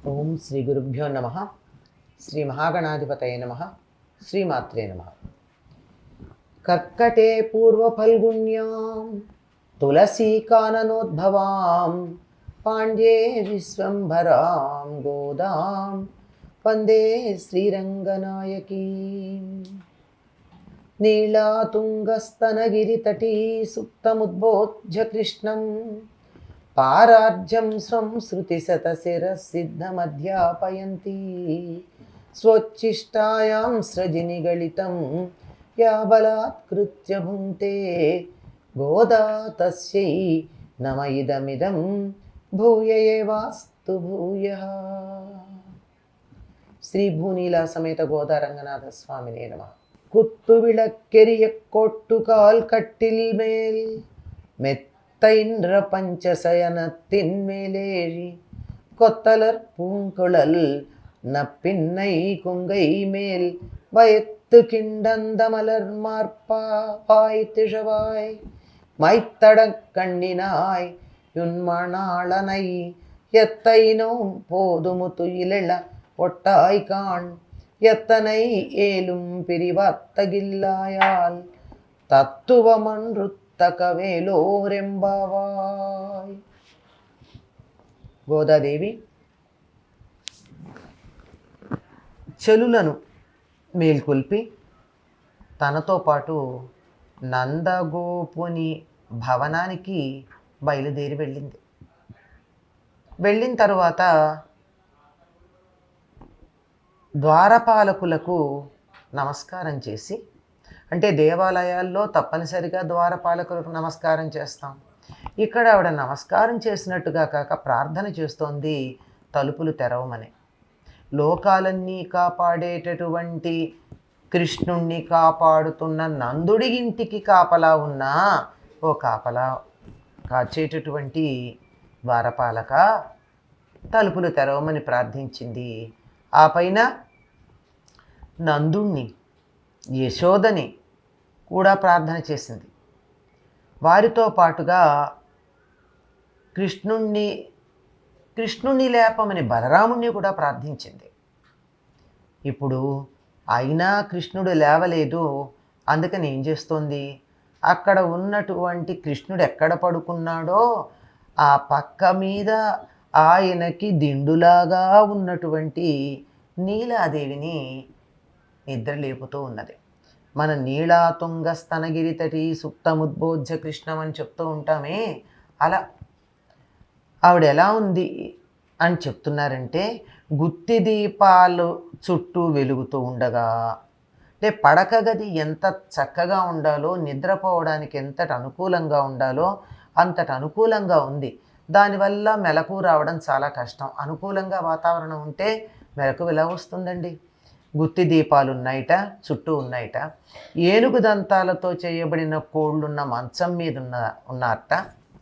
ఓం శ్రీ గురుభ్యో నమ. శ్రీ మహాగణాధిపతయ నమ. శ్రీమాత్రే నమ. కర్కటే పూర్వఫల్గుణ్యాం తులసీకాననోద్భవాం పాండ్యే విశ్వంభరాం గోదాం వందే శ్రీరంగనాయకీ. నీళాతుంగస్తనగిరితటీ సుప్తముద్బోధ్య కృష్ణం పారార్జం స్వం శృతిశతశిరసిద్ధమధ్యాపయంతి స్వోచ్ఛిష్టాయాం స్రజినిగళితం యా బలాత్కృత్య భుంక్తే గోదా తస్యై నమ ఇదమిదం భూయ ఏవాస్తు భూయః. శ్రీ భూనీలా సమేత గోదా రంగనాథ స్వామినే నమః. குத்துவிளக்கெரிய கொட்டுகால் கட்டில் மேல் மெத்தைன்ற பஞ்சசயனத்தின் மேலேறி கொத்தலர் பூங்குழல் நப்பின்னை குங்கை மேல் வயத்து கிண்டந்த மலர் மார்பா பாய்த்திழவாய் மைத்தடக் கண்ணினாய் யுன்மணாளனை எத்தைனோம் போதுமுதுயிலெழ ஒட்டாய் காண் எத்தனை ஏலும் பிரிவாத்தகில்லாயால் తత్తువమనృత్తకవేలోరెంబావాయ్. గోదాదేవి చెలులను మేల్కొల్పి తనతో పాటు నందగోపుని భవనానికి బయలుదేరి వెళ్ళింది. వెళ్ళిన తరువాత ద్వారపాలకులకు నమస్కారం చేసి, అంటే దేవాలయాల్లో తప్పనిసరిగా ద్వారపాలకులకు నమస్కారం చేస్తాం. ఇక్కడ ఆవిడ నమస్కారం చేసినట్టుగా కాక ప్రార్థన చేస్తోంది, తలుపులు తెరవమని. లోకాలన్నీ కాపాడేటటువంటి కృష్ణుణ్ణి కాపాడుతున్న నందుడి ఇంటికి కాపలా ఉన్న ఓ కాపలా కాచేటటువంటి ద్వారపాలక, తలుపులు తెరవమని ప్రార్థించింది. ఆ పైన నందుణ్ణి, యశోదని కూడా ప్రార్థన చేసింది. వారితో పాటుగా కృష్ణుణ్ణి లేపమని బలరాముణ్ణి కూడా ప్రార్థించింది. ఇప్పుడు అయినా కృష్ణుడు లేవలేదు. అందుకని ఏం చేస్తోంది, అక్కడ ఉన్నటువంటి కృష్ణుడు ఎక్కడ పడుకున్నాడో ఆ పక్క మీద ఆయనకి దిండులాగా ఉన్నటువంటి నీలాదేవిని నిద్ర లేపుతూ ఉన్నది. మన నీళాతుంగస్తనగిరితటి సుప్తముద్బోధ్య కృష్ణం అని చెప్తూ ఉంటామే, అలా ఆవిడ ఎలా ఉంది అని చెప్తున్నారంటే, గుత్తి దీపాలు చుట్టూ వెలుగుతూ ఉండగా, అంటే పడక గది ఎంత చక్కగా ఉండాలో, నిద్రపోవడానికి ఎంతటి అనుకూలంగా ఉండాలో అంతటి అనుకూలంగా ఉంది. దానివల్ల మెలకు రావడం చాలా కష్టం. అనుకూలంగా వాతావరణం ఉంటే మెలకు ఎలా వస్తుందండి? గుత్తి దీపాలు ఉన్నాయిట, చుట్టూ ఉన్నాయిట. ఏనుగు దంతాలతో చేయబడిన కోళ్ళున్న మంచం మీద ఉన్నారట.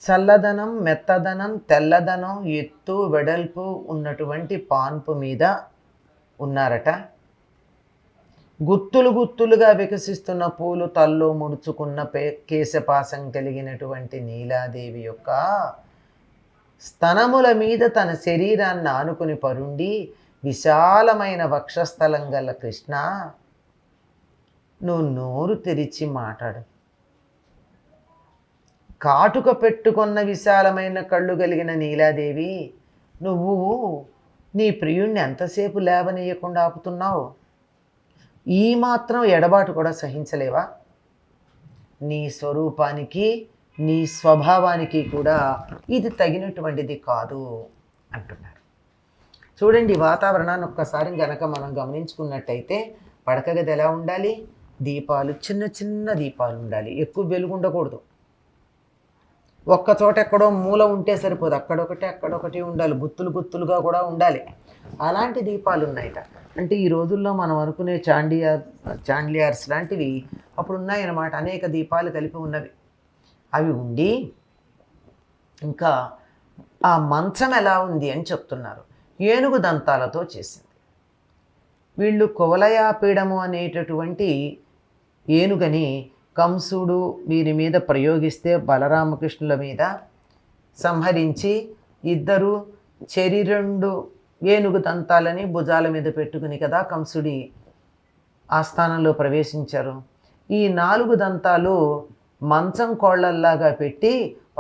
చల్లదనం, మెత్తదనం, తెల్లదనం, ఎత్తు వెడల్పు ఉన్నటువంటి పాన్పు మీద ఉన్నారట. గుత్తులు గుత్తులుగా వికసిస్తున్న పూలు తల్లో ముడుచుకున్న కేశపాసం కలిగినటువంటి నీలాదేవి యొక్క స్తనముల మీద తన శరీరాన్ని ఆనుకుని పరుండి విశాలమైన వక్షస్థలం గల కృష్ణ, నువ్వు నోరు తెరిచి మాట్లాడు. కాటుక పెట్టుకున్న విశాలమైన కళ్ళు కలిగిన నీలాదేవి, నువ్వు నీ ప్రియుణ్ణి ఎంతసేపు లేవనీయకుండా ఆపుతున్నావు? ఈ మాత్రం ఎడబాటు కూడా సహించలేవా? నీ స్వరూపానికి, నీ స్వభావానికి కూడా ఇది తగినటువంటిది కాదు అంటున్నారు. చూడండి, వాతావరణాన్ని ఒక్కసారి గనక మనం గమనించుకున్నట్టయితే పడక గది ఎలా ఉండాలి? దీపాలు, చిన్న చిన్న దీపాలు ఉండాలి, ఎక్కువ వెలుగు ఉండకూడదు. ఒక్క చోట ఎక్కడో మూల ఉంటే సరిపోదు, అక్కడొకటి ఉండాలి, గుత్తులు గుత్తులుగా కూడా ఉండాలి. అలాంటి దీపాలు ఉన్నాయట. అంటే ఈ రోజుల్లో మనం అనుకునే చాండిలియర్స్ లాంటివి అప్పుడు ఉన్నాయన్నమాట. అనేక దీపాలు కలిపి ఉన్నవి. అవి ఉండి ఇంకా ఆ మంచం ఎలా ఉంది అని చెప్తున్నారు. ఏనుగు దంతాలతో చేసింది. వీళ్ళు కువలయాపీడము అనేటటువంటి ఏనుగని కంసుడు వీరి మీద ప్రయోగిస్తే బలరామకృష్ణుల మీద సంహరించి ఇద్దరు చెరి రెండు ఏనుగు దంతాలని భుజాల మీద పెట్టుకుని కదా కంసుడి ఆస్థానంలో ప్రవేశించారు. ఈ 4 దంతాలు మంచం కోళ్ళల్లాగా పెట్టి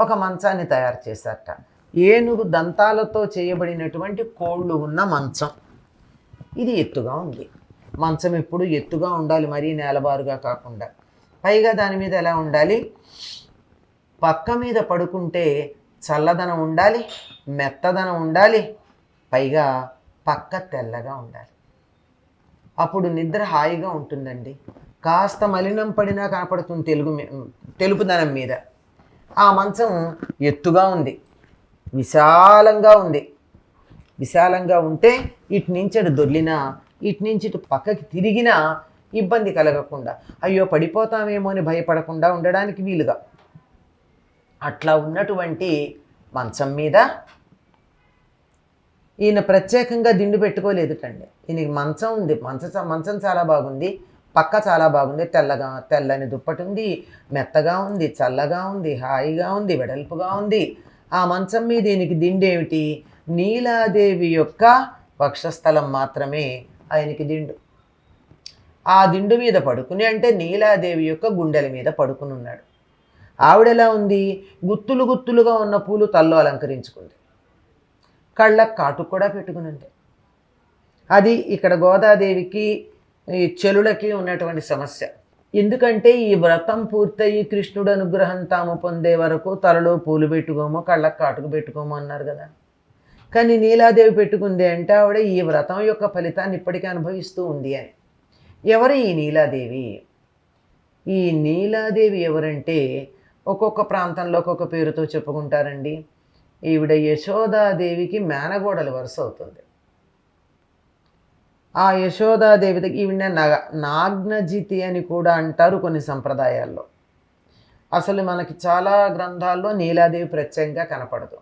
ఒక మంచాన్ని తయారు చేశారట. ఏనుగు దంతాలతో చేయబడినటువంటి కోళ్ళు ఉన్న మంచం. ఇది ఎత్తుగా ఉంది. మంచం ఎప్పుడు ఎత్తుగా ఉండాలి, మరీ నేలబారుగా కాకుండా. పైగా దాని మీద ఎలా ఉండాలి, పక్క మీద పడుకుంటే చల్లదనం ఉండాలి, మెత్తదనం ఉండాలి, పైగా పక్క తెల్లగా ఉండాలి. అప్పుడు నిద్ర హాయిగా ఉంటుందండి. కాస్త మలినం పడినా కనపడుతుంది తెలుపుదనం మీద. ఆ మంచం ఎత్తుగా ఉంది, విశాలంగా ఉంది. విశాలంగా ఉంటే ఇటు నుంచి అటు దొర్లినా, ఇటు నుంచి ఇటు పక్కకి తిరిగినా ఇబ్బంది కలగకుండా, అయ్యో పడిపోతామేమో అని భయపడకుండా ఉండడానికి వీలుగా అట్లా ఉన్నటువంటి మంచం మీద ఈయన ప్రత్యేకంగా దిండు పెట్టుకోలేదుటండి. ఈయనకి మంచం ఉంది, మంచం చాలా బాగుంది, పక్క చాలా బాగుంది, తెల్లని దుప్పటి ఉంది, మెత్తగా ఉంది, చల్లగా ఉంది, హాయిగా ఉంది, వెడల్పుగా ఉంది. ఆ మంచం మీద ఈయనకి దిండు ఏమిటి, నీలాదేవి యొక్క వక్షస్థలం మాత్రమే ఆయనకి దిండు. ఆ దిండు మీద పడుకుని, అంటే నీలాదేవి యొక్క గుండెల మీద పడుకుని ఉన్నాడు. ఆవిడెలా ఉంది, గుత్తులు గుత్తులుగా ఉన్న పూలు తల్లో అలంకరించుకుంది, కళ్ళకు కాటుకు కూడా పెట్టుకునండి. అది ఇక్కడ గోదాదేవికి ఈ చెలులకి ఉన్నటువంటి సమస్య. ఎందుకంటే ఈ వ్రతం పూర్తయి కృష్ణుడు అనుగ్రహం తాము పొందే వరకు తలలో పూలు పెట్టుకోమో కళ్ళకు కాటుకు పెట్టుకోమో అన్నారు కదా. కానీ నీలాదేవి పెట్టుకుంది అంటే ఆవిడ ఈ వ్రతం యొక్క ఫలితాన్ని ఇప్పటికీ అనుభవిస్తూ ఉంది అని. ఎవరు ఈ నీలాదేవి? ఈ నీలాదేవి ఎవరంటే ఒక్కొక్క ప్రాంతంలో ఒక్కొక్క పేరుతో చెప్పుకుంటారండి. ఈవిడ యశోదాదేవికి మేనగోడలు వరుస అవుతుంది. ఆ యశోదాదేవి ఈవిడ నాగ్నజితి అని కూడా అంటారు కొన్ని సంప్రదాయాల్లో. అసలు మనకి చాలా గ్రంథాల్లో నీలాదేవి ప్రత్యేకంగా కనపడదు.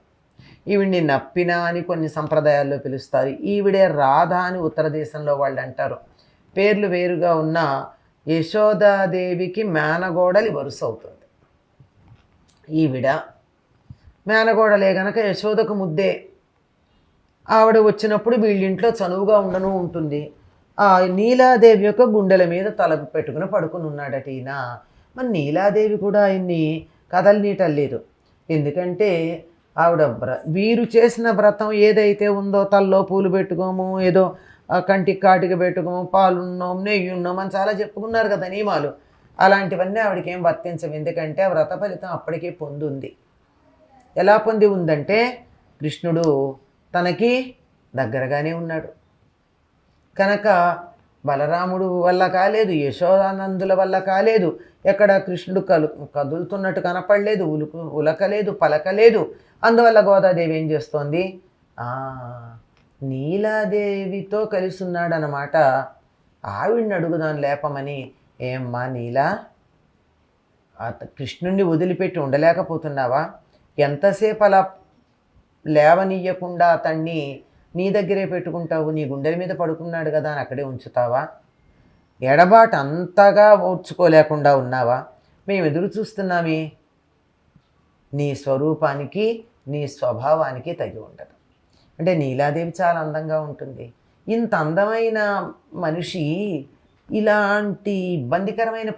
ఈవిడ్ని నప్పిన అని కొన్ని సంప్రదాయాల్లో పిలుస్తారు. ఈవిడే రాధ అని ఉత్తర దేశంలో వాళ్ళు అంటారు. పేర్లు వేరుగా ఉన్న యశోదాదేవికి మేనగోడలి వరుస అవుతుంది. ఈవిడ మేనగోడలే గనక యశోదకు ముద్దే. ఆవిడ వచ్చినప్పుడు వీళ్ళింట్లో చనువుగా ఉండను ఉంటుంది. ఆ నీలాదేవి యొక్క గుండెల మీద తల పెట్టుకుని పడుకుని ఉన్నాడట ఈయన. మరి నీలాదేవి కూడా ఆయన్ని కదలనీయటలేదు. ఎందుకంటే ఆవిడ వీరు చేసిన వ్రతం ఏదైతే ఉందో, తల్లో పూలు పెట్టుకోము, ఏదో కంటికి కాటికి పెట్టుకోము, పాలున్నాం నెయ్యున్నాం అని చాలా చెప్పుకున్నారు కదా నియమాలు. అలాంటివన్నీ ఆవిడకి ఏం వర్తించవు. ఎందుకంటే ఆ వ్రత ఫలితం అప్పటికే పొందుంది. ఎలా పొంది ఉందంటే కృష్ణుడు తనకి దగ్గరగానే ఉన్నాడు కనుక బలరాముడు వల్ల కాలేదు, యశోదానందుల వల్ల కాలేదు, ఎక్కడ కృష్ణుడు కదులుతున్నట్టు కనపడలేదు, ఉలకలేదు, పలకలేదు. అందువల్ల గోదాదేవి ఏం చేస్తోంది, నీలాదేవితో కలిసి ఉన్నాడనమాట. ఆవిడ్ని అడుగుదాం లేపమని. ఏమ్మా నీలా, కృష్ణుణ్ణి వదిలిపెట్టి ఉండలేకపోతున్నావా? ఎంతసేపు అలా లేవనీయకుండా అతన్ని నీ దగ్గరే పెట్టుకుంటావు? నీ గుండెల మీద పడుకున్నాడు కదా అని అక్కడే ఉంచుతావా? ఎడబాటు అంతగా ఓర్చుకోలేకుండా ఉన్నావా? మేము ఎదురు చూస్తున్నామే. నీ స్వరూపానికి నీ స్వభావానికి తగి ఉండదు. అంటే నీలాదేవి చాలా అందంగా ఉంటుంది. ఇంత అందమైన మనిషి ఇలాంటి ఇబ్బందికరమైన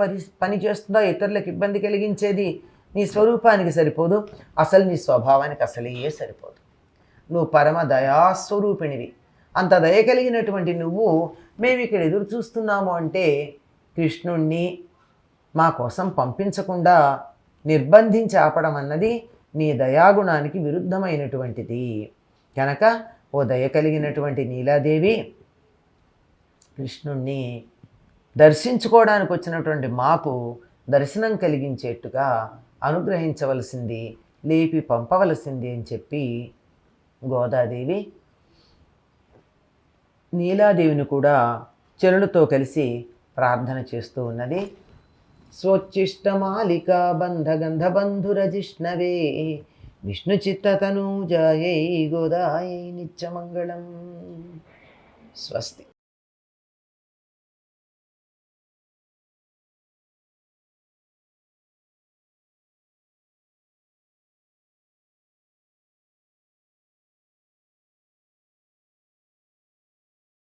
పని చేస్తుందా? ఇతరులకు ఇబ్బంది కలిగించేది నీ స్వరూపానికి సరిపోదు, అసలు నీ స్వభావానికి అసలే సరిపోదు. నువ్వు పరమ దయాస్వరూపిణివి. అంత దయ కలిగినటువంటి నువ్వు మేము ఇక్కడ ఎదురు చూస్తున్నాము అంటే కృష్ణుణ్ణి మా కోసం పంపించకుండా నిర్బంధించి ఆపడం అన్నది నీ దయాగుణానికి విరుద్ధమైనటువంటిది. కనుక ఓ దయ కలిగినటువంటి నీలాదేవి, కృష్ణుణ్ణి దర్శించుకోవడానికి వచ్చినటువంటి మాకు దర్శనం కలిగించేట్టుగా అనుగ్రహించవలసింది, లేపి పంపవలసింది అని చెప్పి గోదాదేవి నీలాదేవిని కూడా చెరులతో కలిసి ప్రార్థన చేస్తూ ఉన్నది. స్వోచ్చిష్టమాలికా బంధగంధబంధురజిష్ణవే విష్ణుచిత్తతనూజాయై గోదాయై నిత్యమంగళం. స్వస్తి.